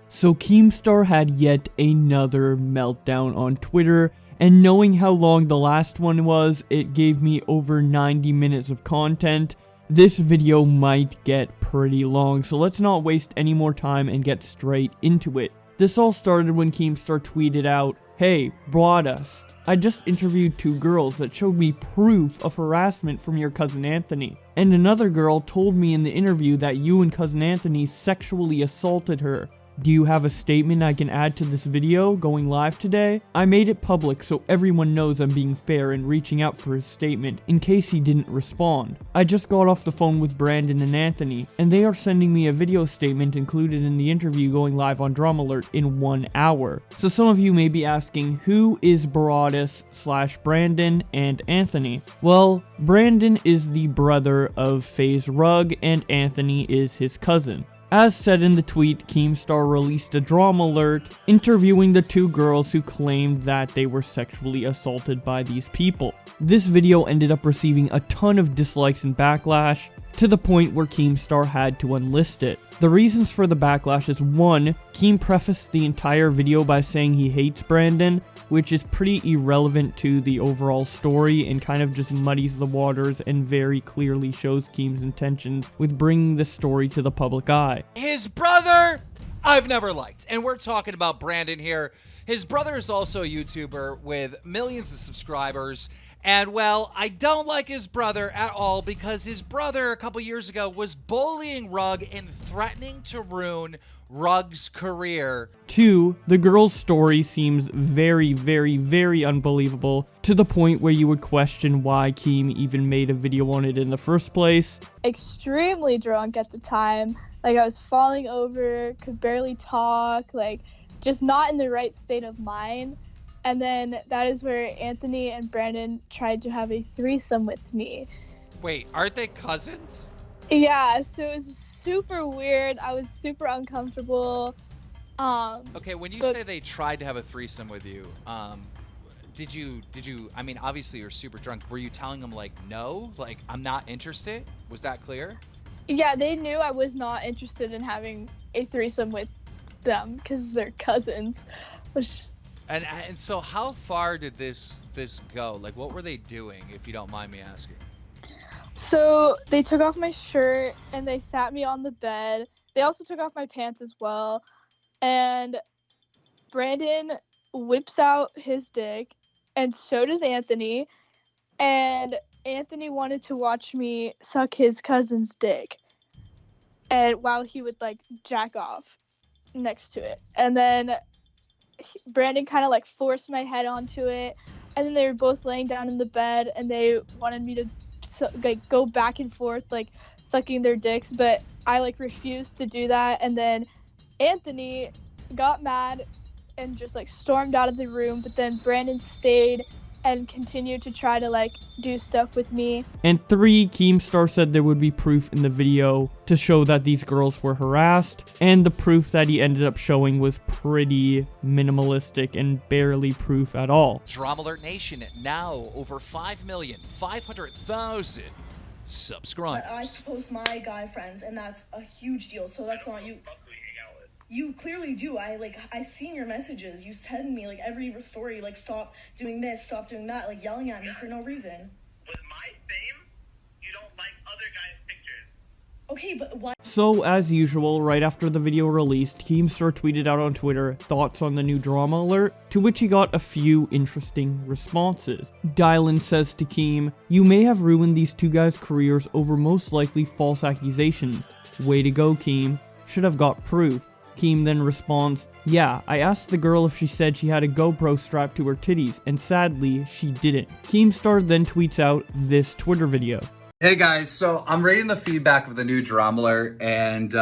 So Keemstar had yet another meltdown on Twitter, and knowing how long the last one was, it gave me over 90 minutes of content. This video might get pretty long, so let's not waste any more time and get straight into it. This all started when Keemstar tweeted out, "Hey, Brawadis, I just interviewed 2 girls that showed me proof of harassment from your cousin Anthony. And another girl told me in the interview that you and cousin Anthony sexually assaulted her. Do you have a statement I can add to this video going live today? I made it public so everyone knows I'm being fair and reaching out for his statement in case he didn't respond. I just got off the phone with Brandon and Anthony, and they are sending me a video statement included in the interview going live on Drama Alert in 1 hour. So some of you may be asking, who is Brawadis / Brandon and Anthony? Well, Brandon is the brother of FaZe Rug and Anthony is his cousin. As said in the tweet, Keemstar released a Drama Alert interviewing the 2 girls who claimed that they were sexually assaulted by these people. This video ended up receiving a ton of dislikes and backlash, to the point where Keemstar had to unlist it. The reasons for the backlash is 1, Keem prefaced the entire video by saying he hates Brandon, which is pretty irrelevant to the overall story and kind of just muddies the waters and very clearly shows Keem's intentions with bringing the story to the public eye. His brother, I've never liked, and we're talking about Brandon here. His brother is also a YouTuber with millions of subscribers, and well, I don't like his brother at all because his brother a couple years ago was bullying Rug and threatening to ruin Rug's career. 2, the girl's story seems very, very, very unbelievable, to the point where you would question why Keem even made a video on it in the first place. Extremely drunk at the time, like I was falling over, could barely talk, like just not in the right state of mind. And then that is where Anthony and Brandon tried to have a threesome with me. Wait, aren't they cousins? Yeah, so it was super weird. I was super uncomfortable. Okay, when you say they tried to have a threesome with you, did you, I mean, obviously you're super drunk. Were you telling them like, no, like I'm not interested? Was that clear? Yeah, they knew I was not interested in having a threesome with them because they're cousins. And so how far did this go? Like, what were they doing, if you don't mind me asking? So they took off my shirt and they sat me on the bed. They also took off my pants as well. And Brandon whips out his dick, and so does Anthony. And Anthony wanted to watch me suck his cousin's dick, and while he would like jack off next to it. And then Brandon kind of like forced my head onto it, and then they were both laying down in the bed and they wanted me to like go back and forth like sucking their dicks, but I like refused to do that. And then Anthony got mad and just like stormed out of the room, but then Brandon stayed and continued to try to like do stuff with me. And 3, Keemstar said there would be proof in the video to show that these girls were harassed, and the proof that he ended up showing was pretty minimalistic and barely proof at all. Drama Alert Nation, now over 5,500,000 subscribers. But I post my guy friends, and that's a huge deal. So that's not you. You clearly do. I seen your messages. You send me like every story, like stop doing this, stop doing that, like yelling at me for no reason. With my fame, you don't like other guys' pictures. Okay, but why? So as usual, right after the video released, Keemstar tweeted out on Twitter thoughts on the new Drama Alert, to which he got a few interesting responses. Dylan says to Keem, "You may have ruined these 2 guys' careers over most likely false accusations. Way to go, Keem. Should have got proof." Keem then responds, "Yeah, I asked the girl if she said she had a GoPro strapped to her titties, and sadly, she didn't." Keemstar then tweets out this Twitter video. Hey guys, so I'm reading the feedback of the new Drama Alert, and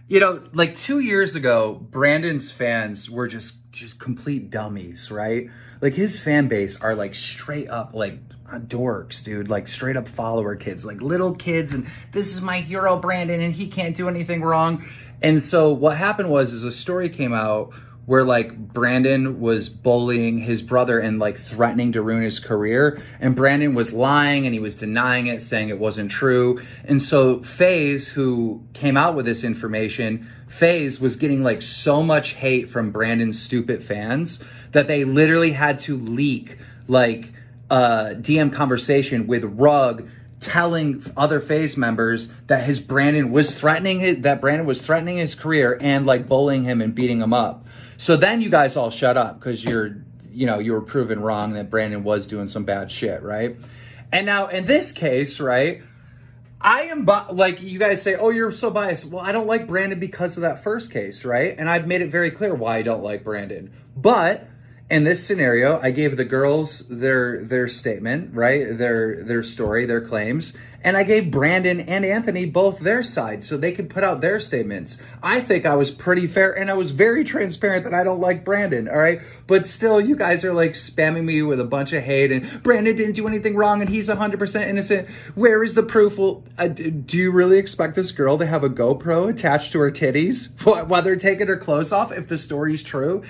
you know, like 2 years ago, Brandon's fans were just complete dummies, right? Like his fan base are like straight up like dorks, dude, like straight up follower kids, like little kids, and this is my hero Brandon and he can't do anything wrong. And so what happened was a story came out where like Brandon was bullying his brother and like threatening to ruin his career, and Brandon was lying and he was denying it, saying it wasn't true. And so FaZe, who came out with this information, FaZe was getting like so much hate from Brandon's stupid fans that they literally had to leak like a DM conversation with Rug telling other FaZe members that Brandon was threatening his career and like bullying him and beating him up. So then you guys all shut up because you were proven wrong that Brandon was doing some bad shit, right? And now in this case, right, I am like, you guys say, oh, you're so biased. Well, I don't like Brandon because of that first case, right? And I've made it very clear why I don't like Brandon. But in this scenario, I gave the girls their statement, right? Their story, their claims. And I gave Brandon and Anthony both their side so they could put out their statements. I think I was pretty fair and I was very transparent that I don't like Brandon, all right? But still, you guys are like spamming me with a bunch of hate and Brandon didn't do anything wrong and he's 100% innocent. Where is the proof? Well, do you really expect this girl to have a GoPro attached to her titties while they're taking her clothes off if the story's true?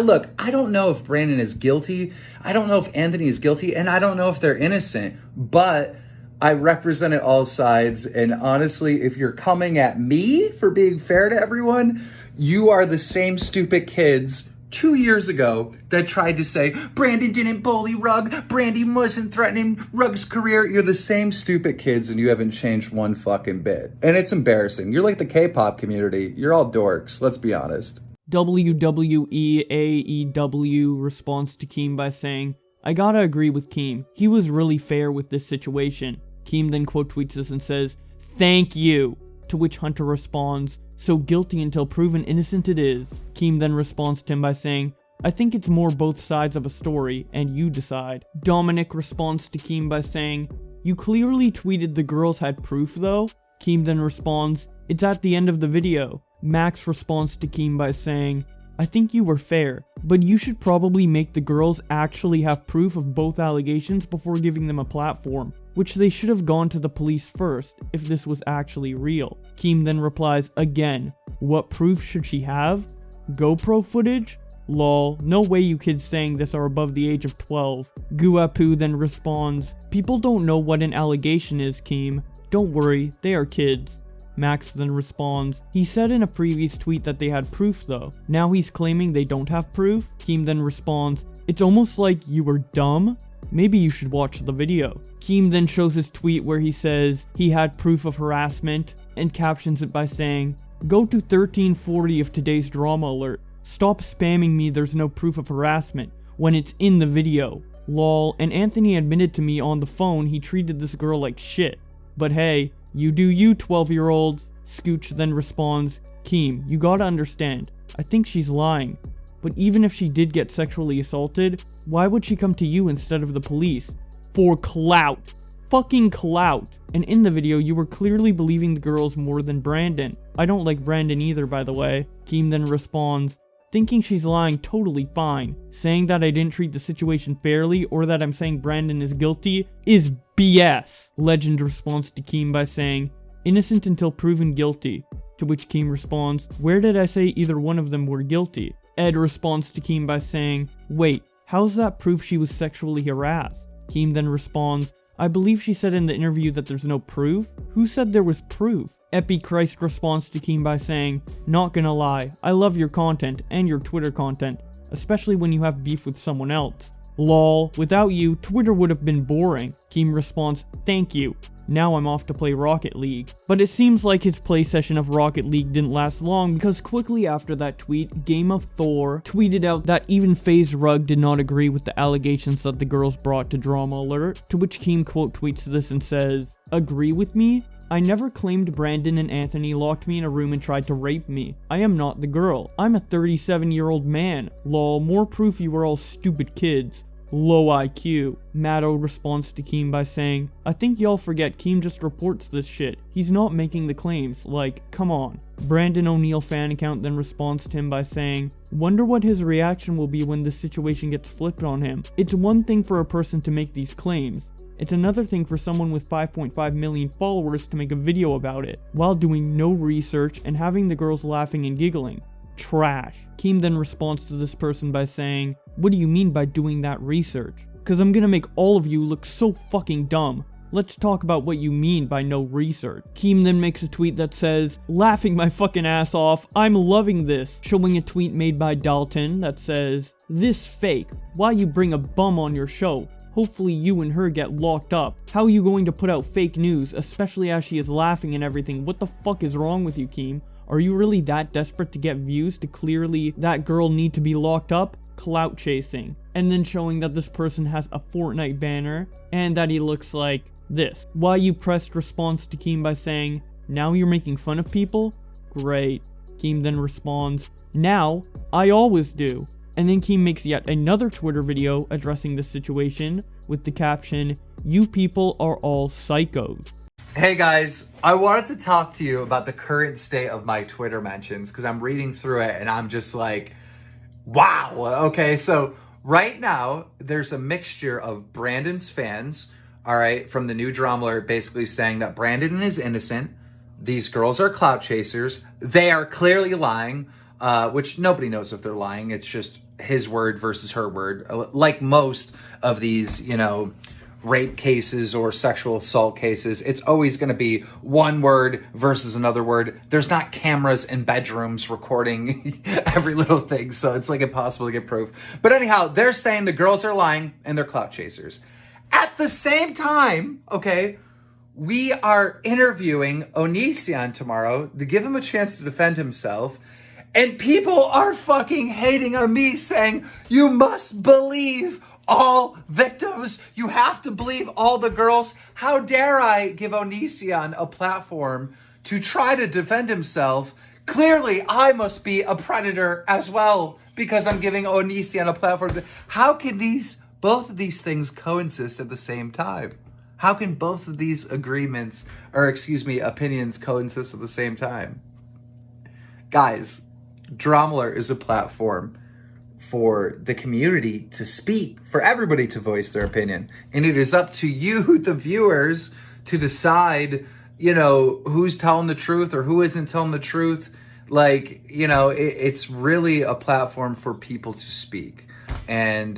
Look, I don't know if Brandon is guilty. I don't know if Anthony is guilty, and I don't know if they're innocent, but I represented all sides, and honestly, if you're coming at me for being fair to everyone, you are the same stupid kids 2 years ago that tried to say, Brandon didn't bully Rug, Brandon wasn't threatening Rug's career. You're the same stupid kids, and you haven't changed one fucking bit. And it's embarrassing. You're like the K-pop community. You're all dorks, let's be honest. WWE AEW responds to Keem by saying, I gotta agree with Keem. He was really fair with this situation. Keem then quote tweets this and says, thank you. To which Hunter responds, so guilty until proven innocent it is. Keem then responds to him by saying, I think it's more both sides of a story, and you decide. Dominic responds to Keem by saying, you clearly tweeted the girls had proof though? Keem then responds, it's at the end of the video. Max responds to Keem by saying, I think you were fair, but you should probably make the girls actually have proof of both allegations before giving them a platform, which they should have gone to the police first if this was actually real. Keem then replies again, what proof should she have? GoPro footage? Lol, no way you kids saying this are above the age of 12. Guapu then responds, people don't know what an allegation is, Keem. Don't worry, they are kids. Max then responds, he said in a previous tweet that they had proof though. Now he's claiming they don't have proof? Keem then responds, it's almost like you were dumb? Maybe you should watch the video. Keem then shows his tweet where he says he had proof of harassment and captions it by saying, go to 1340 of today's drama alert. Stop spamming me there's no proof of harassment when it's in the video. Lol, and Anthony admitted to me on the phone he treated this girl like shit. But hey, you do you 12-year-olds. Scooch then responds, Keem, you gotta understand, I think she's lying. But even if she did get sexually assaulted, why would she come to you instead of the police? For clout. Fucking clout. And in the video, you were clearly believing the girls more than Brandon. I don't like Brandon either, by the way. Keem then responds, thinking she's lying totally fine. Saying that I didn't treat the situation fairly or that I'm saying Brandon is guilty is BS. Legend responds to Keem by saying, innocent until proven guilty. To which Keem responds, where did I say either one of them were guilty? Ed responds to Keem by saying, wait, how's that proof she was sexually harassed? Keem then responds, I believe she said in the interview that there's no proof? Who said there was proof? Epi Christ responds to Keem by saying, not gonna lie, I love your content and your Twitter content, especially when you have beef with someone else. Lol, without you, Twitter would have been boring. Keem responds, thank you. Now I'm off to play Rocket League. But it seems like his play session of Rocket League didn't last long because quickly after that tweet, Game of Thor tweeted out that even FaZe Rug did not agree with the allegations that the girls brought to Drama Alert, to which Keem quote tweets this and says, agree with me? I never claimed Brandon and Anthony locked me in a room and tried to rape me. I am not the girl. I'm a 37-year-old man. Lol, more proof you were all stupid kids. Low IQ. Maddo responds to Keem by saying, I think y'all forget Keem just reports this shit. He's not making the claims, like, come on. Brandon O'Neill fan account then responds to him by saying, wonder what his reaction will be when this situation gets flipped on him. It's one thing for a person to make these claims. It's another thing for someone with 5.5 million followers to make a video about it, while doing no research and having the girls laughing and giggling. Trash. Keem then responds to this person by saying, what do you mean by doing that research? Cause I'm gonna make all of you look so fucking dumb. Let's talk about what you mean by no research. Keem then makes a tweet that says, laughing my fucking ass off, I'm loving this, showing a tweet made by Dalton that says, this fake, why you bring a bum on your show? Hopefully you and her get locked up. How are you going to put out fake news, especially as she is laughing and everything? What the fuck is wrong with you, Keem? Are you really that desperate to get views to clearly that girl need to be locked up? Clout chasing. And then showing that this person has a Fortnite banner and that he looks like this. Why you pressed response to Keem by saying, now you're making fun of people? Great. Keem then responds, now, I always do. And then Keem makes yet another Twitter video addressing this situation with the caption, you people are all psychos. Hey guys, I wanted to talk to you about the current state of my Twitter mentions because I'm reading through it and I'm just like, wow. Okay, so right now there's a mixture of Brandon's fans, all right, from the new drama alert, basically saying that Brandon is innocent. These girls are clout chasers. They are clearly lying, which nobody knows if they're lying. It's just his word versus her word. Like most of these, you know, rape cases or sexual assault cases, it's always going to be one word versus another word. There's not cameras in bedrooms recording every little thing, so it's like impossible to get proof. But anyhow, they're saying the girls are lying and they're clout chasers. At the same time, okay, we are interviewing Onision tomorrow to give him a chance to defend himself. And people are fucking hating on me saying, you must believe all victims. You have to believe all the girls. How dare I give Onision a platform to try to defend himself? Clearly, I must be a predator as well because I'm giving Onision a platform. How can both of these things coexist at the same time? How can both of these opinions coexist at the same time? Guys, Dromler is a platform for the community to speak, for everybody to voice their opinion. And it is up to you, the viewers, to decide, you know, who's telling the truth or who isn't telling the truth. Like, you know, it's really a platform for people to speak. And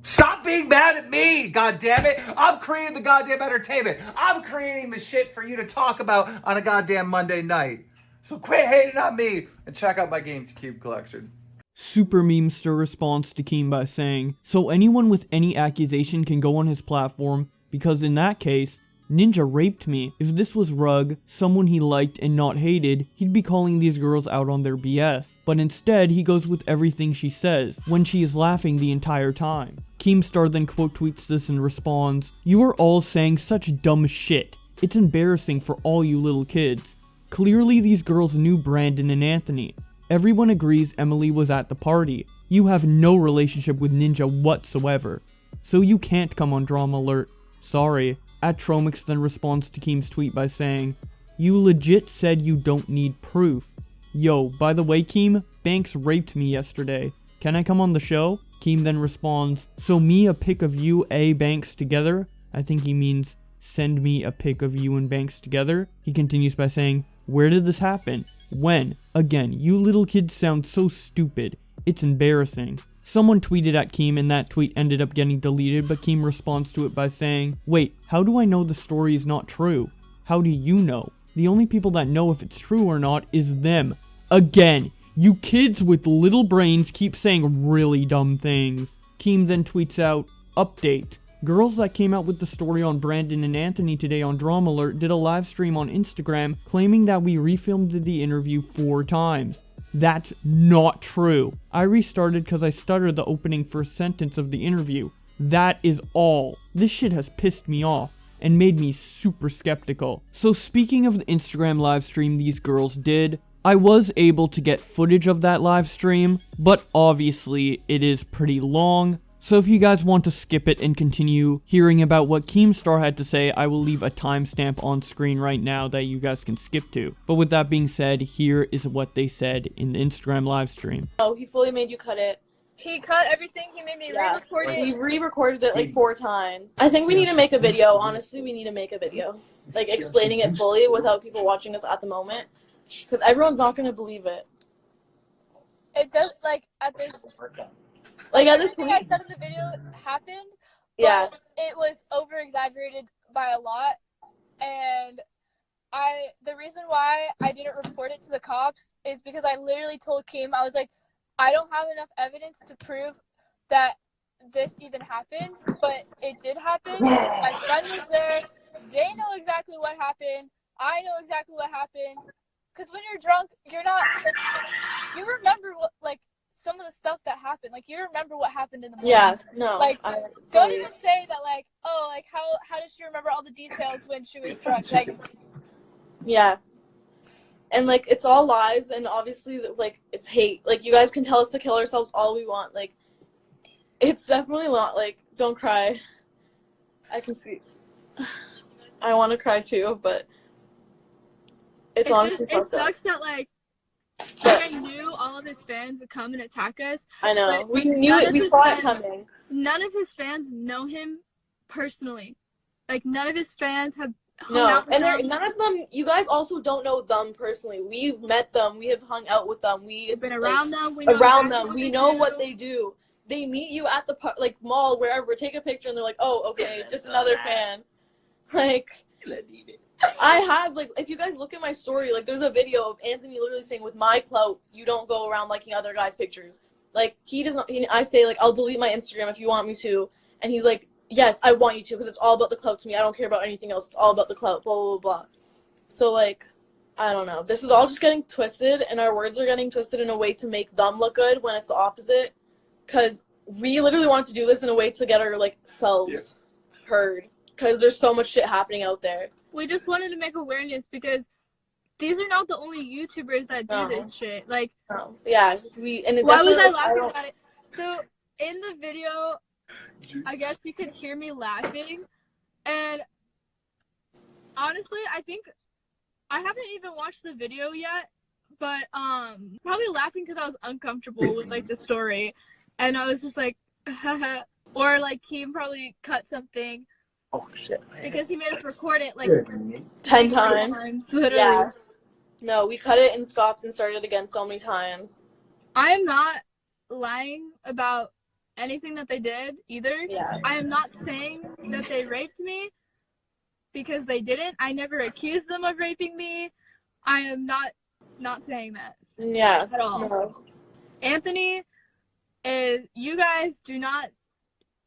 stop being mad at me, god damn it. I'm creating the goddamn entertainment. I'm creating the shit for you to talk about on a goddamn Monday night. So quit hating on me and check out my GameCube collection. Super Memester responds to Keem by saying, so anyone with any accusation can go on his platform, because in that case, Ninja raped me. If this was Rug, someone he liked and not hated, he'd be calling these girls out on their BS. But instead, he goes with everything she says, when she is laughing the entire time. Keemstar then quote tweets this and responds, you are all saying such dumb shit. It's embarrassing for all you little kids. Clearly these girls knew Brandon and Anthony. Everyone agrees Emily was at the party. You have no relationship with Ninja whatsoever. So you can't come on Drama Alert. Sorry. Atromix then responds to Keem's tweet by saying, you legit said you don't need proof. Yo, by the way Keem, Banks raped me yesterday. Can I come on the show? Keem then responds, so me a pic of you Banks together? I think he means send me a pic of you and Banks together. He continues by saying, where did this happen? When? Again, you little kids sound so stupid. It's embarrassing. Someone tweeted at Keem and that tweet ended up getting deleted, but Keem responds to it by saying, wait, how do I know the story is not true? How do you know? The only people that know if it's true or not is them. Again, you kids with little brains keep saying really dumb things. Keem then tweets out, update. Girls that came out with the story on Brandon and Anthony today on Drama Alert did a live stream on Instagram claiming that we refilmed the interview 4 times. That's not true. I restarted because I stuttered the opening first sentence of the interview. That is all. This shit has pissed me off and made me super skeptical. So speaking of the Instagram live stream these girls did, I was able to get footage of that live stream, but obviously it is pretty long. So if you guys want to skip it and continue hearing about what Keemstar had to say, I will leave a timestamp on screen right now that you guys can skip to. But with that being said, here is what they said in the Instagram live stream. Oh, he fully made you cut it. He cut everything. He made me re-record it. He re-recorded it like 4 times. I think we need to make a video. Honestly, we need to make a video. Like explaining it fully without people watching us at the moment. Because everyone's not going to believe it. it does, like, at this point, I said in the video happened, yeah, but it was over exaggerated by a lot, and the reason why I didn't report it to the cops is because I literally told Keem, I was like, I don't have enough evidence to prove that this even happened, but it did happen. My friend was there. They know exactly what happened. I know exactly what happened. Because when you're drunk, you're not, like, you remember what, like, some of the stuff that happened. Like, you remember what happened in the morning. yeah, no. Like, don't even say that, like, oh, like, how does she remember all the details when she was drunk? Like, yeah. And, like, it's all lies, and obviously, like, it's hate. Like, you guys can tell us to kill ourselves all we want. Like, it's definitely not, like, don't cry. I can see. I want to cry, too, but it's honestly it sucks that, like, I knew all of his fans would come and attack us. I know. We knew it. We saw it coming. None of his fans know him personally. Like, none of his fans have hung No, out with and him. none of them, you guys also don't know them personally. We've met them. We have hung out with them. We've been around them. We know what they do. They meet you at the, like, mall, wherever, take a picture, and they're like, oh, okay, just another fan. Like, I have, like, if you guys look at my story, like, there's a video of Anthony literally saying, with my clout, you don't go around liking other guys' pictures. Like, he does not, I say, like, I'll delete my Instagram if you want me to, and he's like, yes, I want you to, because it's all about the clout to me. I don't care about anything else. It's all about the clout, blah, blah, blah. So, like, I don't know. This is all just getting twisted, and our words are getting twisted in a way to make them look good when it's the opposite, because we literally want to do this in a way to get our, like, selves heard, because there's so much shit happening out there. We just wanted to make awareness because these are not the only YouTubers that do this shit. Like, yeah, why was I laughing at it? So in the video, I guess you could hear me laughing, and honestly, I think I haven't even watched the video yet, but probably laughing because I was uncomfortable with, like, the story, and I was just like, haha. Or, like, Keem probably cut something. Oh, shit. Because he made us record it, like, 10 times. Literally. Yeah. No, we cut it and stopped and started again so many times. I am not lying about anything that they did either. Yeah. I am not saying that they raped me because they didn't. I never accused them of raping me. I am not saying that. Yeah. At all. No. Anthony you guys do not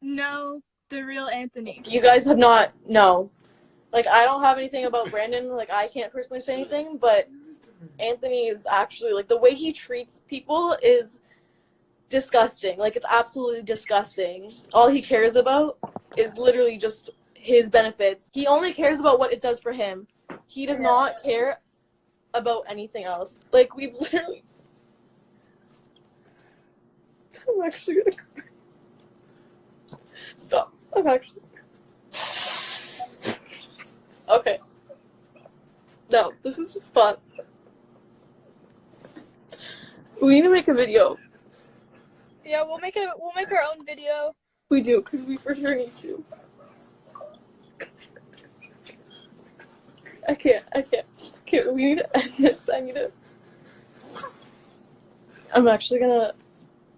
know the real Anthony. You guys have not, no. Like, I don't have anything about Brandon. Like, I can't personally say anything, but Anthony is actually, like, the way he treats people is disgusting. Like, it's absolutely disgusting. All he cares about is literally just his benefits. He only cares about what it does for him. He does not care about anything else. Like, we've literally... I'm actually gonna cry. Stop. I'm actually... Okay. No, this is just fun. We need to make a video. Yeah, we'll make our own video. We do, because we for sure need to. I can't. We need to end this. I'm actually gonna...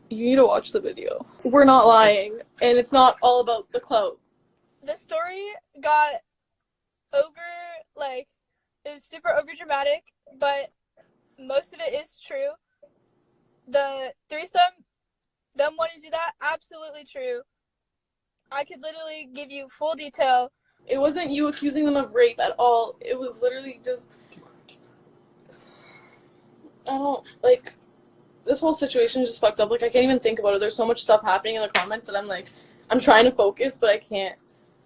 You need to watch the video. We're not lying, and it's not all about the clout. The story got it was super over dramatic, but most of it is true. The threesome, them wanting to do that, absolutely true. I could literally give you full detail. It wasn't you accusing them of rape at all. It was literally just... I don't, like... This whole situation is just fucked up. Like, I can't even think about it. There's so much stuff happening in the comments that I'm like... I'm trying to focus, but I can't.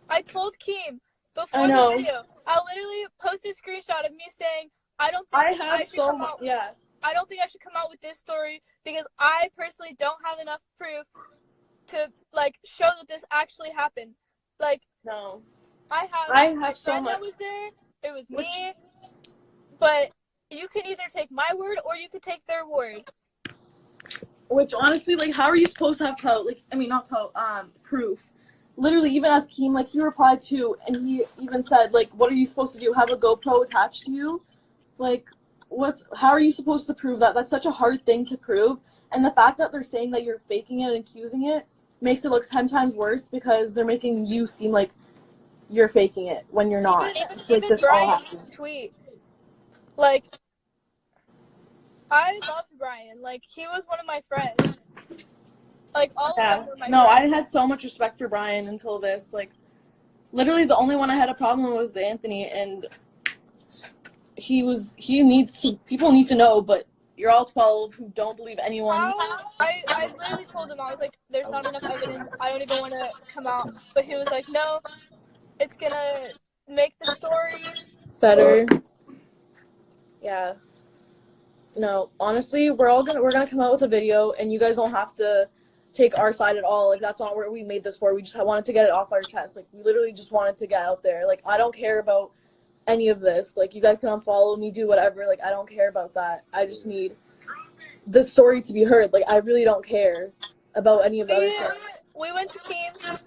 I told Keem before the video. I literally posted a screenshot of me saying, I don't think I should come out with this story because I personally don't have enough proof to, like, show that this actually happened. Like, no. I have so much. that was there. It was me. But you can either take my word or you could take their word. Which, honestly, like, how are you supposed to have clout? Like, I mean, not clout, proof. Literally, even as Keem, like, he replied to, and he even said, like, what are you supposed to do? Have a GoPro attached to you? Like, how are you supposed to prove that? That's such a hard thing to prove. And the fact that they're saying that you're faking it and accusing it makes it look 10 times worse because they're making you seem like you're faking it when you're not. Even this all Brian's happened. tweet. Like, I loved Brian. Like, he was one of my friends. Like, all of them were my friends. I had so much respect for Brian until this. Like, literally the only one I had a problem with was Anthony, and people need to know, but you're all 12 who don't believe anyone. I literally told him, I was like, there's not enough evidence. I don't even want to come out. But he was like, no, it's going to make the story better. Yeah. No, honestly, we're gonna come out with a video, and you guys don't have to take our side at all. Like, that's not what we made this for. We just wanted to get it off our chest. Like, we literally just wanted to get out there. Like, I don't care about any of this. Like, you guys can unfollow me, do whatever. Like, I don't care about that. I just need the story to be heard. Like, I really don't care about any of the other stuff. We went to Keemstar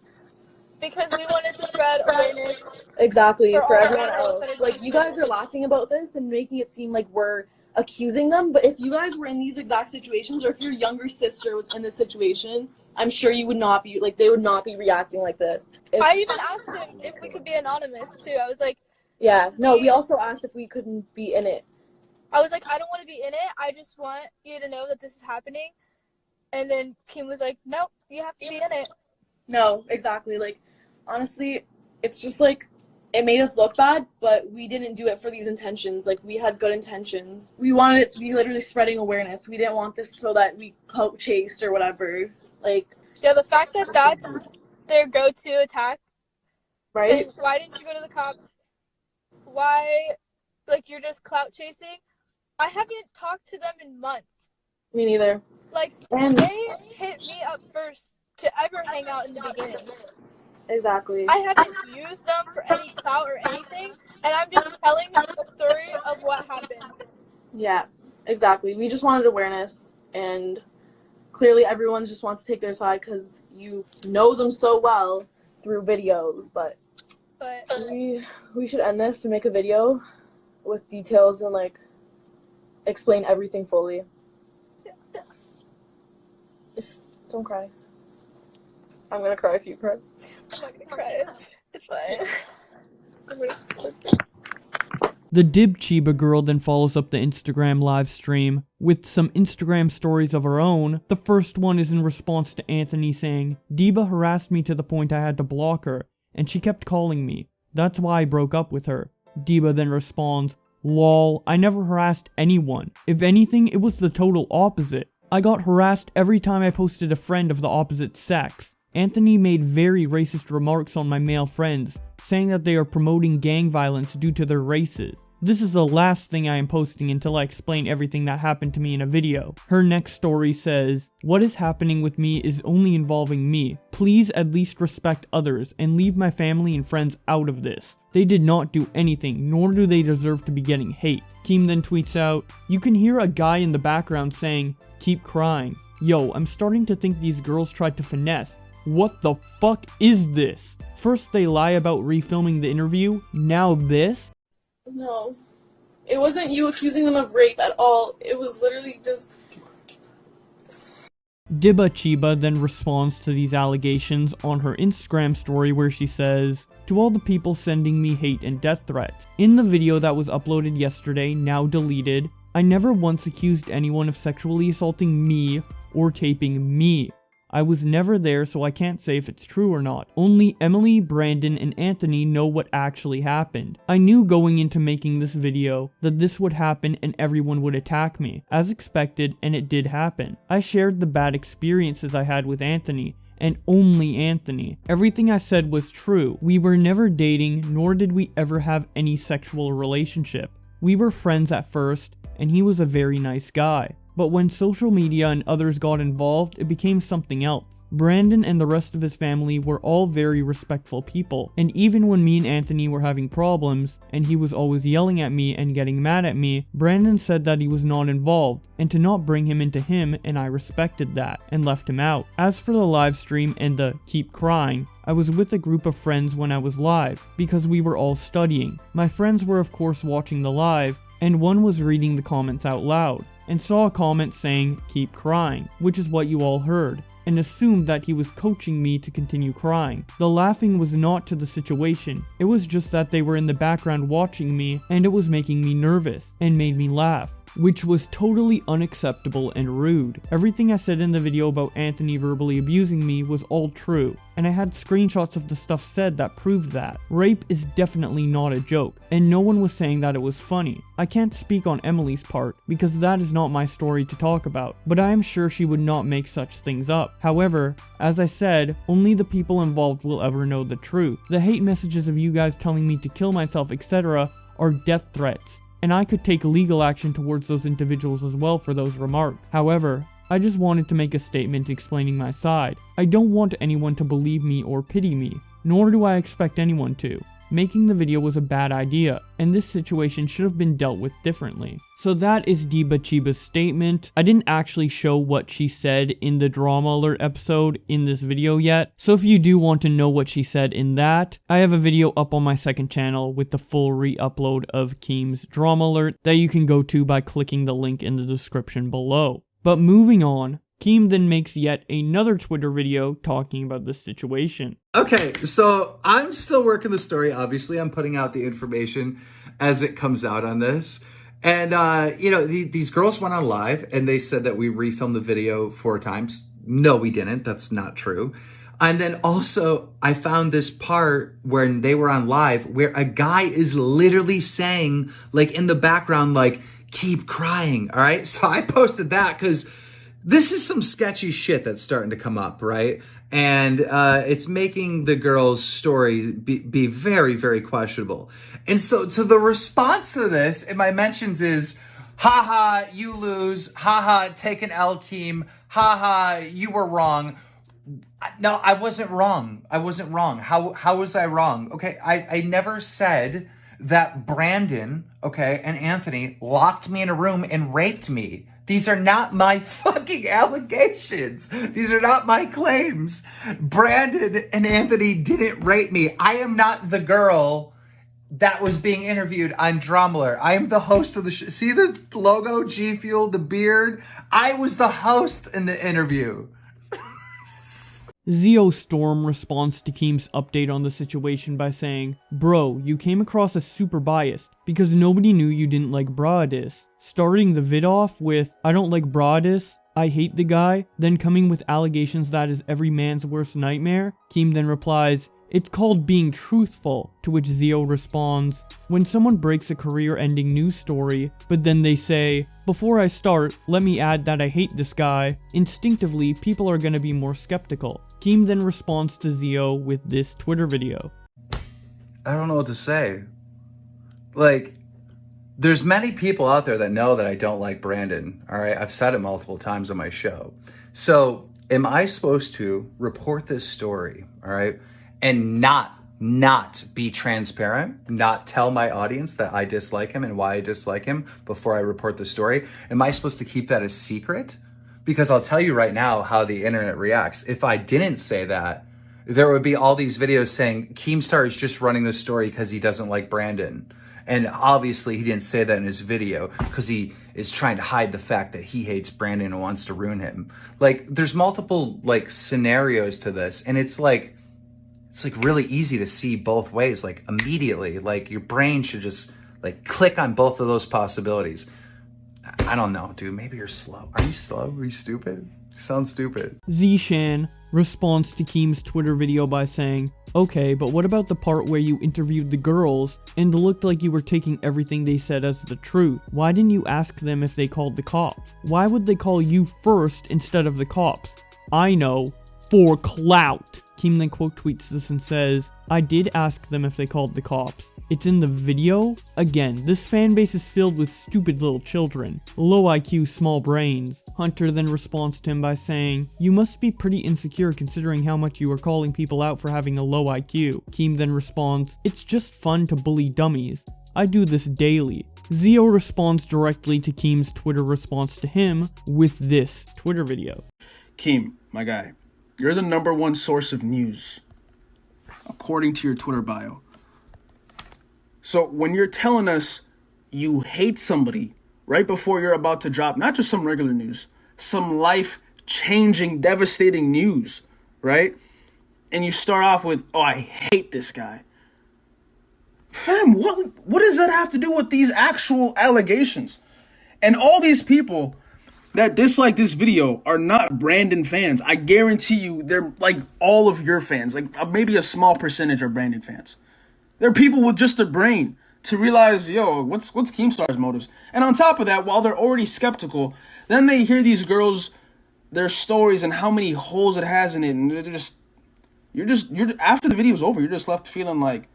because we wanted to spread awareness. Exactly, for everyone else. Like, you guys are laughing about this and making it seem like we're accusing them, but if you guys were in these exact situations, or if your younger sister was in this situation, I'm sure you would not be, like, they would not be reacting like this. I even asked him if we could be anonymous, too. I was like... Yeah, no, we also asked if we couldn't be in it. I was like, I don't want to be in it. I just want you to know that this is happening. And then Kim was like, nope, you have to be in it. No, exactly. Like, honestly, it's just, like, it made us look bad, but we didn't do it for these intentions. Like, we had good intentions. We wanted it to be literally spreading awareness. We didn't want this so that we clout chased or whatever. Like, yeah, the fact that that's their go-to attack. Right? Saying, why didn't you go to the cops? Why, like, you're just clout chasing? I haven't talked to them in months. Me neither. Like, they hit me up first to ever hang out in the beginning. Exactly. I haven't used them for any clout or anything, and I'm just telling a story of what happened. Yeah, exactly. We just wanted awareness, and clearly everyone just wants to take their side because you know them so well through videos, but we should end this and make a video with details and, like, explain everything fully. Yeah. Don't cry. I'm gonna cry if you cry. I'm not gonna cry. It's fine. The Dib Chiba girl then follows up the Instagram live stream with some Instagram stories of her own. The first one is in response to Anthony saying, Diba harassed me to the point I had to block her, and she kept calling me. That's why I broke up with her. Diba then responds, lol, I never harassed anyone. If anything, it was the total opposite. I got harassed every time I posted a friend of the opposite sex. Anthony made very racist remarks on my male friends, saying that they are promoting gang violence due to their races. This is the last thing I am posting until I explain everything that happened to me in a video. Her next story says, what is happening with me is only involving me. Please at least respect others and leave my family and friends out of this. They did not do anything, nor do they deserve to be getting hate. Keem then tweets out, you can hear a guy in the background saying, keep crying. Yo, I'm starting to think these girls tried to finesse. What the fuck is this? First they lie about refilming the interview, now this? No. It wasn't you accusing them of rape at all. It was literally just... Diba Chiba then responds to these allegations on her Instagram story where she says, to all the people sending me hate and death threats. In the video that was uploaded yesterday, now deleted, I never once accused anyone of sexually assaulting me or taping me. I was never there, so I can't say if it's true or not. Only Emily, Brandon, and Anthony know what actually happened. I knew going into making this video that this would happen and everyone would attack me, as expected, and it did happen. I shared the bad experiences I had with Anthony, and only Anthony. Everything I said was true. We were never dating, nor did we ever have any sexual relationship. We were friends at first, and he was a very nice guy. But when social media and others got involved, it became something else. Brandon and the rest of his family were all very respectful people, and even when me and Anthony were having problems, and he was always yelling at me and getting mad at me, Brandon said that he was not involved, and to not bring him into him, and I respected that, and left him out. As for the live stream and the keep crying, I was with a group of friends when I was live, because we were all studying. My friends were of course watching the live, and one was reading the comments out loud, and saw a comment saying, "Keep crying," which is what you all heard, and assumed that he was coaching me to continue crying. The laughing was not to the situation, it was just that they were in the background watching me, and it was making me nervous, and made me laugh, which was totally unacceptable and rude. Everything I said in the video about Anthony verbally abusing me was all true, and I had screenshots of the stuff said that proved that. Rape is definitely not a joke, and no one was saying that it was funny. I can't speak on Emily's part, because that is not my story to talk about, but I am sure she would not make such things up. However, as I said, only the people involved will ever know the truth. The hate messages of you guys telling me to kill myself, etc. are death threats, and I could take legal action towards those individuals as well for those remarks. However, I just wanted to make a statement explaining my side. I don't want anyone to believe me or pity me, nor do I expect anyone to. Making the video was a bad idea, and this situation should have been dealt with differently. So that is Diba Chiba's statement. I didn't actually show what she said in the Drama Alert episode in this video yet, so if you do want to know what she said in that, I have a video up on my second channel with the full re-upload of Keem's Drama Alert that you can go to by clicking the link in the description below. But moving on, Keem then makes yet another Twitter video talking about this situation. Okay, so I'm still working the story. Obviously, I'm putting out the information as it comes out on this. And, you know, these girls went on live and they said that we refilmed the video 4 times. No, we didn't. That's not true. And then also, I found this part when they were on live where a guy is literally saying, like, in the background, like, "Keep crying," all right? So I posted that because this is some sketchy shit that's starting to come up, right? And it's making the girl's story be very, very questionable. And so the response to this in my mentions is, "Haha, you lose. Haha, take an L, Keem. Haha, you were wrong." No, I wasn't wrong. I wasn't wrong. How was I wrong? Okay, I never said that Brandon, okay, and Anthony locked me in a room and raped me. These are not my fucking allegations. These are not my claims. Brandon and Anthony didn't rape me. I am not the girl that was being interviewed on Drama Alert. I am the host of the show. See the logo, G Fuel, the beard? I was the host in the interview. Zio Storm responds to Keem's update on the situation by saying, "Bro, you came across as super biased because nobody knew you didn't like Brawadis. Starting the vid off with, 'I don't like Brawadis, I hate the guy,' then coming with allegations that is every man's worst nightmare." Keem then replies, "It's called being truthful," to which Zio responds, "When someone breaks a career-ending news story, but then they say, 'Before I start, let me add that I hate this guy,' instinctively people are gonna be more skeptical." Keem then responds to Zio with this Twitter video. I don't know what to say. Like, there's many people out there that know that I don't like Brandon, all right? I've said it multiple times on my show. So, am I supposed to report this story, all right, and not be transparent, not tell my audience that I dislike him and why I dislike him before I report the story? Am I supposed to keep that a secret? Because I'll tell you right now how the internet reacts. If I didn't say that, there would be all these videos saying Keemstar is just running the story because he doesn't like Brandon. And obviously he didn't say that in his video because he is trying to hide the fact that he hates Brandon and wants to ruin him. Like, there's multiple like scenarios to this, and it's like really easy to see both ways, like immediately. Like, your brain should just like click on both of those possibilities. I don't know, dude. Maybe you're slow. Are you slow? Are you stupid? You sound stupid. Zishan responds to Keem's Twitter video by saying, "Okay, but what about the part where you interviewed the girls and looked like you were taking everything they said as the truth? Why didn't you ask them if they called the cops? Why would they call you first instead of the cops? I know, for clout." Keem then quote tweets this and says, "I did ask them if they called the cops. It's in the video." Again, this fan base is filled with stupid little children. Low IQ, small brains. Hunter then responds to him by saying, "You must be pretty insecure considering how much you are calling people out for having a low IQ. Keem then responds, "It's just fun to bully dummies. I do this daily." Zio responds directly to Keem's Twitter response to him with this Twitter video. "Keem, my guy, you're the #1 source of news, according to your Twitter bio. So when you're telling us you hate somebody right before you're about to drop not just some regular news, some life-changing, devastating news, right? And you start off with, oh, I hate this guy. Fam, what does that have to do with these actual allegations? And all these people that dislike this video are not Brandon fans. I guarantee you they're like all of your fans. Like maybe a small percentage are Brandon fans. They're people with just a brain to realize, yo, what's Keemstar's motives? And on top of that, while they're already skeptical, then they hear these girls, their stories and how many holes it has in it, and you're after the video's over, you're just left feeling like,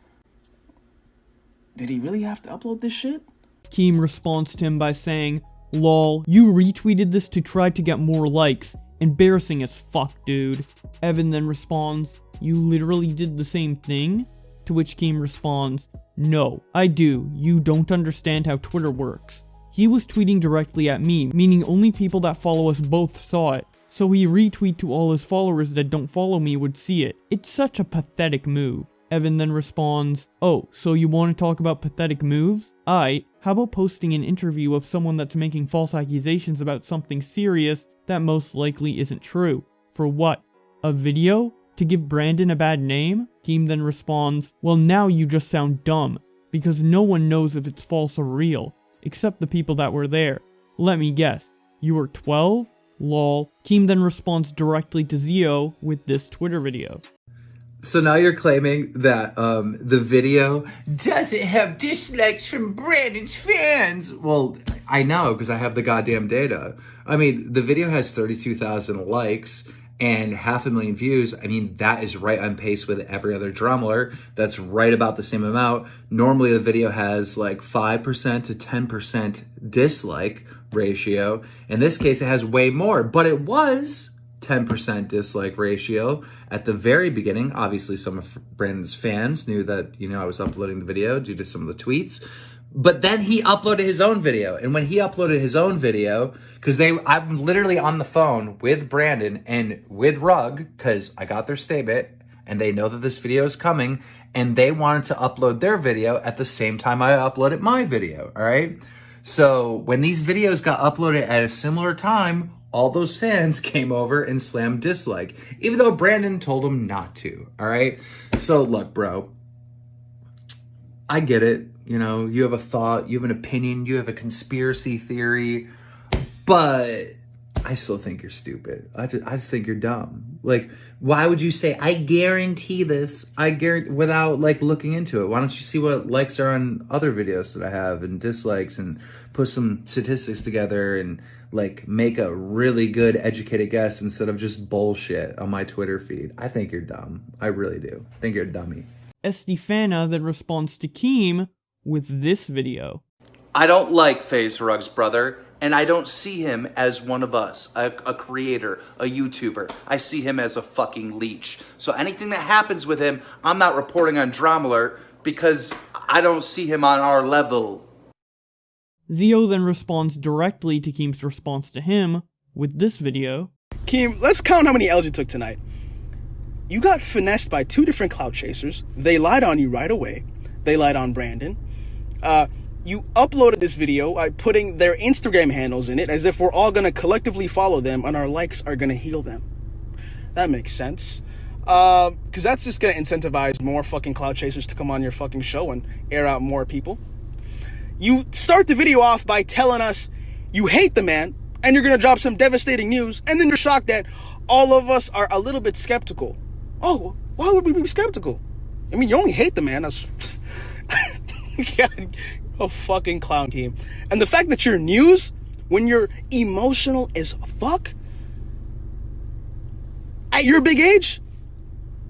did he really have to upload this shit? Keem responds to him by saying, "Lol, you retweeted this to try to get more likes. Embarrassing as fuck, dude." Evan then responds, "You literally did the same thing?" To which Keem responds, "No, I do. You don't understand how Twitter works." He was tweeting directly at me, meaning only people that follow us both saw it. So he retweet to all his followers that don't follow me would see it. It's such a pathetic move. Evan then responds, "Oh, so you want to talk about pathetic moves? How about posting an interview of someone that's making false accusations about something serious that most likely isn't true? For what? A video? To give Brandon a bad name?" Keem then responds, "Well, now you just sound dumb, because no one knows if it's false or real, except the people that were there. Let me guess, you were 12? Lol." Keem then responds directly to Zio with this Twitter video. So now you're claiming that the video doesn't have dislikes from Brandon's fans. Well, I know because I have the goddamn data. I mean, the video has 32,000 likes and 500,000 views. I mean, that is right on pace with every other drummler. That's right about the same amount. Normally, the video has like 5% to 10% dislike ratio. In this case, it has way more, but it was 10% dislike ratio at the very beginning. Obviously, some of Brandon's fans knew that, I was uploading the video due to some of the tweets. But then he uploaded his own video. And when he uploaded his own video, because I'm literally on the phone with Brandon and with Rug, because I got their statement, and they know that this video is coming, and they wanted to upload their video at the same time I uploaded my video, all right? So when these videos got uploaded at a similar time, all those fans came over and slammed dislike, even though Brandon told them not to, all right? So look, bro, I get it. You have a thought, you have an opinion, you have a conspiracy theory, but I still think you're stupid. I just think you're dumb. Like, why would you say, I guarantee this, without like looking into it? Why don't you see what likes are on other videos that I have and dislikes and put some statistics together and like make a really good educated guess instead of just bullshit on my Twitter feed? I think you're dumb. I really do. I think you're a dummy. Estefana then responds to Keem with this video. "I don't like FaZe Rug's brother, and I don't see him as one of us, a creator, a YouTuber. I see him as a fucking leech. So anything that happens with him, I'm not reporting on Drama because I don't see him on our level." Zio then responds directly to Keem's response to him with this video. Keem, let's count how many L's you took tonight. You got finessed by 2 different clout chasers. They lied on you right away. They lied on Brandon. You uploaded this video by putting their Instagram handles in it as if we're all going to collectively follow them and our likes are going to heal them. That makes sense. Because that's just going to incentivize more fucking clout chasers to come on your fucking show and air out more people. You start the video off by telling us you hate the man and you're going to drop some devastating news, and then you're shocked that all of us are a little bit skeptical. Oh, why would we be skeptical? I mean, you only hate the man. That's God, a fucking clown team. And the fact that you're news when you're emotional as fuck at your big age,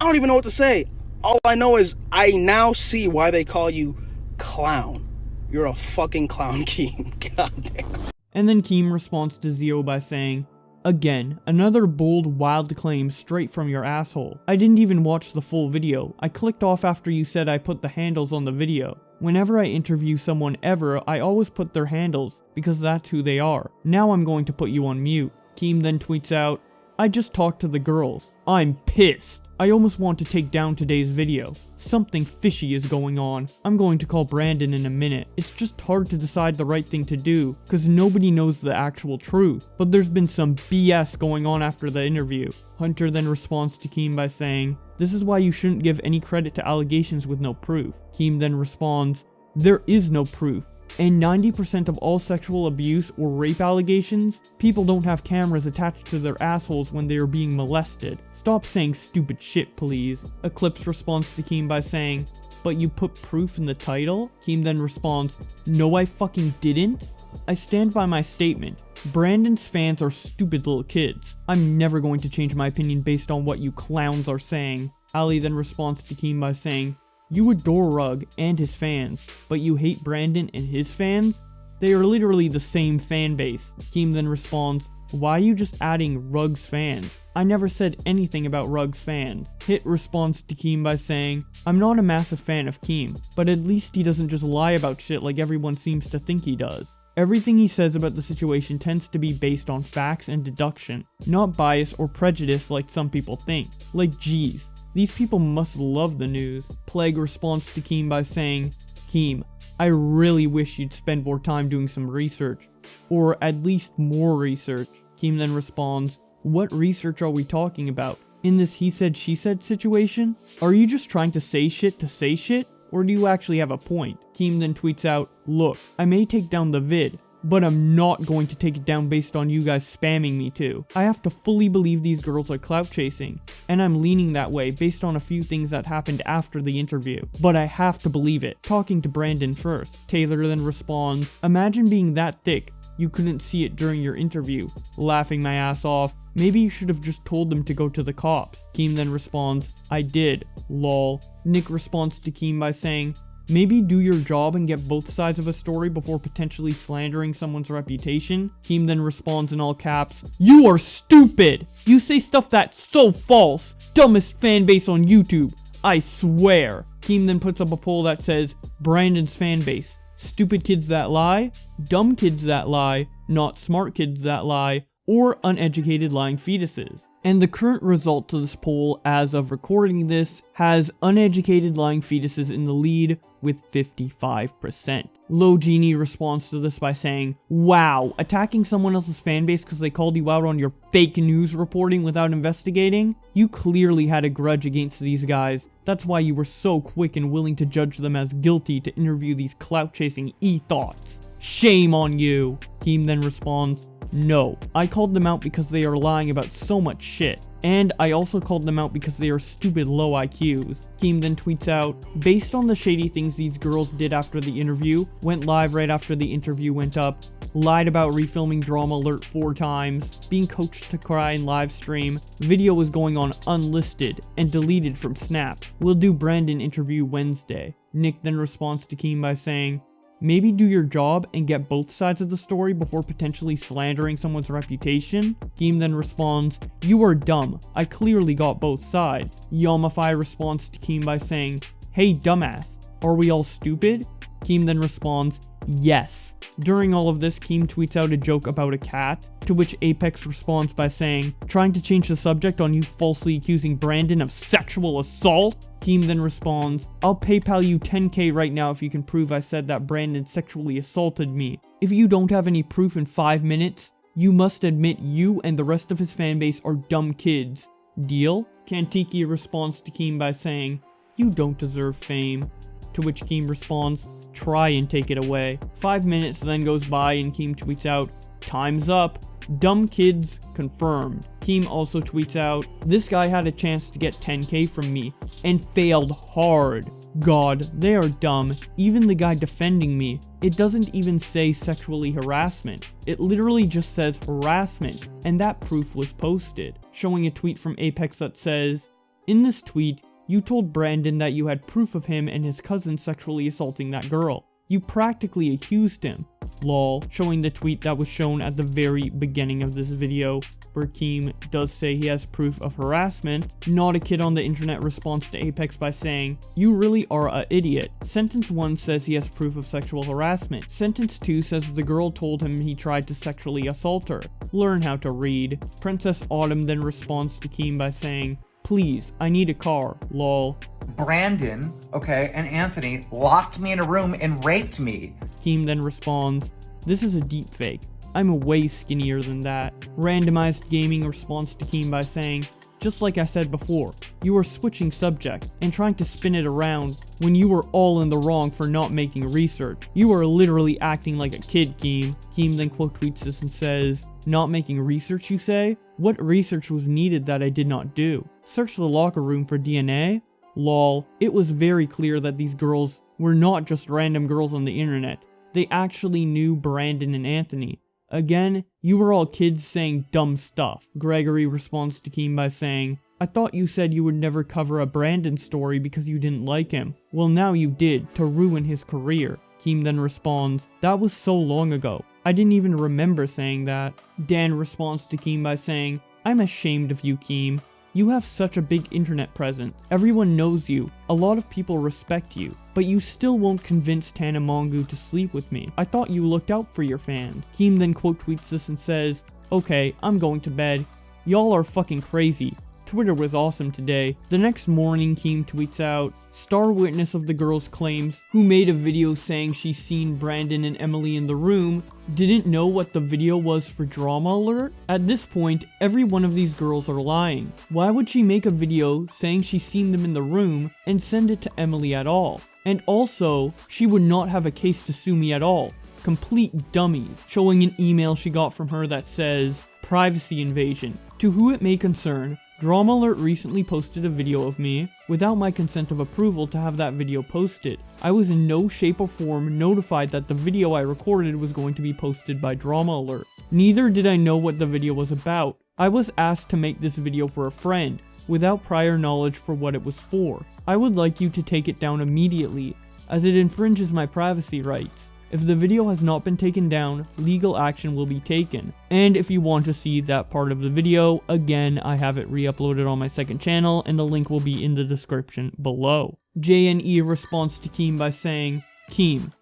I don't even know what to say. All I know is I now see why they call you clown. You're a fucking clown, Keem. God damn. And then Keem responds to Zio by saying, "Again, another bold, wild claim straight from your asshole. I didn't even watch the full video. I clicked off after you said I put the handles on the video. Whenever I interview someone ever, I always put their handles, because that's who they are. Now I'm going to put you on mute." Keem then tweets out, "I just talked to the girls. I'm pissed. I almost want to take down today's video. Something fishy is going on. I'm going to call Brandon in a minute. It's just hard to decide the right thing to do, cause nobody knows the actual truth. But there's been some BS going on after the interview. Hunter then responds to Keem by saying, "This is why you shouldn't give any credit to allegations with no proof." Keem then responds, "There is no proof. And 90% of all sexual abuse or rape allegations, people don't have cameras attached to their assholes when they are being molested. Stop saying stupid shit, please." Eclipse responds to Keem by saying, "But you put proof in the title?" Keem then responds, "No, I fucking didn't. I stand by my statement. Brandon's fans are stupid little kids. I'm never going to change my opinion based on what you clowns are saying." Ali then responds to Keem by saying, "You adore Rug and his fans, but you hate Brandon and his fans? They are literally the same fan base." Keem then responds, "Why are you just adding Rug's fans? I never said anything about Rug's fans." Hit responds to Keem by saying, "I'm not a massive fan of Keem, but at least he doesn't just lie about shit like everyone seems to think he does. Everything he says about the situation tends to be based on facts and deduction, not bias or prejudice like some people think. Like geez, these people must love the news." Plague responds to Keem by saying, "Keem, I really wish you'd spend more time doing some research, or at least more research." Keem then responds, "What research are we talking about? In this he said she said situation? Are you just trying to say shit, or do you actually have a point?" Keem then tweets out, "Look, I may take down the vid, but I'm not going to take it down based on you guys spamming me too. I have to fully believe these girls are clout chasing, and I'm leaning that way based on a few things that happened after the interview. But I have to believe it." Talking to Brandon first, Taylor then responds, "Imagine being that thick you couldn't see it during your interview. Laughing my ass off. Maybe you should have just told them to go to the cops." Keem then responds, "I did, lol." Nick responds to Keem by saying, "Maybe do your job and get both sides of a story before potentially slandering someone's reputation." Keem then responds in all caps, "You are stupid! You say stuff that's so false! Dumbest fan base on YouTube, I swear." Keem then puts up a poll that says, "Brandon's fan base, stupid kids that lie, dumb kids that lie, not smart kids that lie, or uneducated lying fetuses." And the current result to this poll as of recording this has uneducated lying fetuses in the lead with 55%. Low Genie responds to this by saying, "Wow, attacking someone else's fanbase because they called you out on your fake news reporting without investigating? You clearly had a grudge against these guys. That's why you were so quick and willing to judge them as guilty to interview these clout-chasing e-thoughts. Shame on you." Keem then responds, "No, I called them out because they are lying about so much shit. And I also called them out because they are stupid low IQs." Keem then tweets out, "Based on the shady things these girls did after the interview, went live right after the interview went up, lied about refilming Drama Alert 4 times, being coached to cry in live stream, video was going on unlisted and deleted from Snap. We'll do Brandon interview Wednesday." Nick then responds to Keem by saying, "Maybe do your job and get both sides of the story before potentially slandering someone's reputation." Keem then responds, "You are dumb. I clearly got both sides." Yamafai responds to Keem by saying, "Hey dumbass, are we all stupid?" Keem then responds, "Yes." During all of this, Keem tweets out a joke about a cat, to which Apex responds by saying, "Trying to change the subject on you falsely accusing Brandon of sexual assault?" Keem then responds, "I'll PayPal you 10k right now if you can prove I said that Brandon sexually assaulted me. If you don't have any proof in 5 minutes, you must admit you and the rest of his fanbase are dumb kids. Deal?" Kantiki responds to Keem by saying, "You don't deserve fame." To which Keem responds, "Try and take it away." 5 minutes then goes by and Keem tweets out, "Time's up. Dumb kids confirmed." Keem also tweets out, "This guy had a chance to get 10k from me and failed hard. God, they are dumb. Even the guy defending me. It doesn't even say sexually harassment. It literally just says harassment, and that proof was posted." Showing a tweet from Apex that says, "In this tweet, you told Brandon that you had proof of him and his cousin sexually assaulting that girl. You practically accused him. Lol." Showing the tweet that was shown at the very beginning of this video, where Keem does say he has proof of harassment. Not a Kid on the internet responds to Apex by saying, "You really are a idiot. Sentence 1 says he has proof of sexual harassment. Sentence 2 says the girl told him he tried to sexually assault her. Learn how to read." Princess Autumn then responds to Keem by saying, Please, I need a car, lol. Brandon, okay, and Anthony locked me in a room and raped me. Keem then responds, this is a deepfake. I'm way skinnier than that. Randomized Gaming responds to Keem by saying, just like I said before, you are switching subject and trying to spin it around when you were all in the wrong for not making research. You are literally acting like a kid, Keem. Keem then quote tweets this and says, not making research, you say? What research was needed that I did not do? Search the locker room for DNA? Lol, it was very clear that these girls were not just random girls on the internet. They actually knew Brandon and Anthony. Again, you were all kids saying dumb stuff. Gregory responds to Keem by saying, I thought you said you would never cover a Brandon story because you didn't like him. Well, now you did, to ruin his career. Keem then responds, that was so long ago. I didn't even remember saying that. Dan responds to Keem by saying, I'm ashamed of you, Keem. You have such a big internet presence. Everyone knows you. A lot of people respect you. But you still won't convince Tanamongu to sleep with me. I thought you looked out for your fans. Keem then quote tweets this and says, okay, I'm going to bed. Y'all are fucking crazy. Twitter was awesome today. The next morning, Keem tweets out, star witness of the girls claims, who made a video saying she's seen Brandon and Emily in the room, didn't know what the video was for drama alert? At this point, every one of these girls are lying. Why would she make a video saying she's seen them in the room and send it to Emily at all? And also, she would not have a case to sue me at all. Complete dummies, showing an email she got from her that says, privacy invasion. To who it may concern, Drama Alert recently posted a video of me without my consent of approval to have that video posted. I was in no shape or form notified that the video I recorded was going to be posted by Drama Alert. Neither did I know what the video was about. I was asked to make this video for a friend, without prior knowledge for what it was for. I would like you to take it down immediately, as it infringes my privacy rights. If the video has not been taken down, legal action will be taken. And if you want to see that part of the video, again, I have it re-uploaded on my second channel, and the link will be in the description below. JNE responds to Keem by saying, Keem,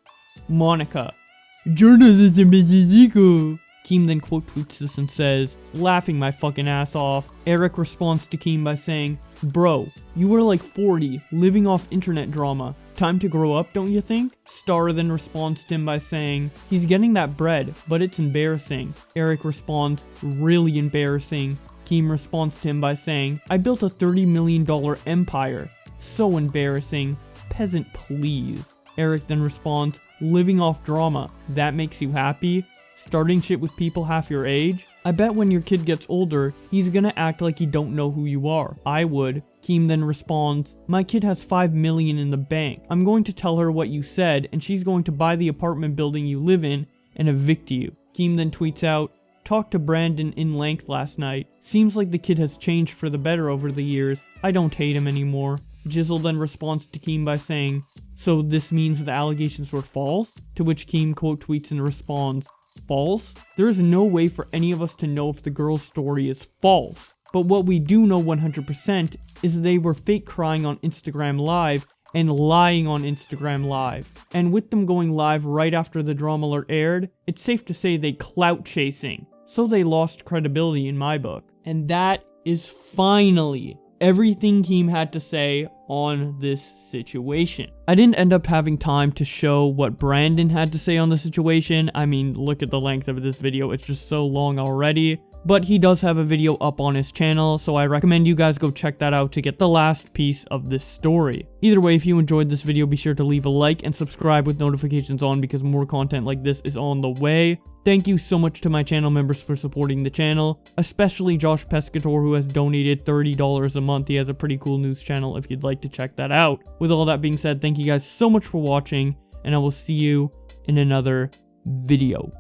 Monica, journalism is illegal. Keem then quote tweets this and says, laughing my fucking ass off. Eric responds to Keem by saying, bro, you were like 40, living off internet drama. Time to grow up, don't you think? Star then responds to him by saying, he's getting that bread, but it's embarrassing. Eric responds, really embarrassing. Keem responds to him by saying, I built a $30 million empire. So embarrassing. Peasant, please. Eric then responds, living off drama. That makes you happy? Starting shit with people half your age? I bet when your kid gets older, he's gonna act like he don't know who you are. I would. Keem then responds, my kid has $5 million in the bank. I'm going to tell her what you said, and she's going to buy the apartment building you live in and evict you. Keem then tweets out, talked to Brandon in length last night. Seems like the kid has changed for the better over the years. I don't hate him anymore. Jizzle then responds to Keem by saying, so this means the allegations were false? To which Keem quote tweets and responds, false? There is no way for any of us to know if the girl's story is false. But what we do know 100% is they were fake crying on Instagram Live and lying on Instagram Live. And with them going live right after the Drama Alert aired, it's safe to say they clout chasing. So they lost credibility in my book. And that is finally everything Keem had to say on this situation. I didn't end up having time to show what Brandon had to say on the situation. I mean, look at the length of this video, it's just so long already. But he does have a video up on his channel, so I recommend you guys go check that out to get the last piece of this story. Either way, if you enjoyed this video, be sure to leave a like and subscribe with notifications on because more content like this is on the way. Thank you so much to my channel members for supporting the channel, especially Josh Pescator, who has donated $30 a month. He has a pretty cool news channel if you'd like to check that out. With all that being said, thank you guys so much for watching, and I will see you in another video.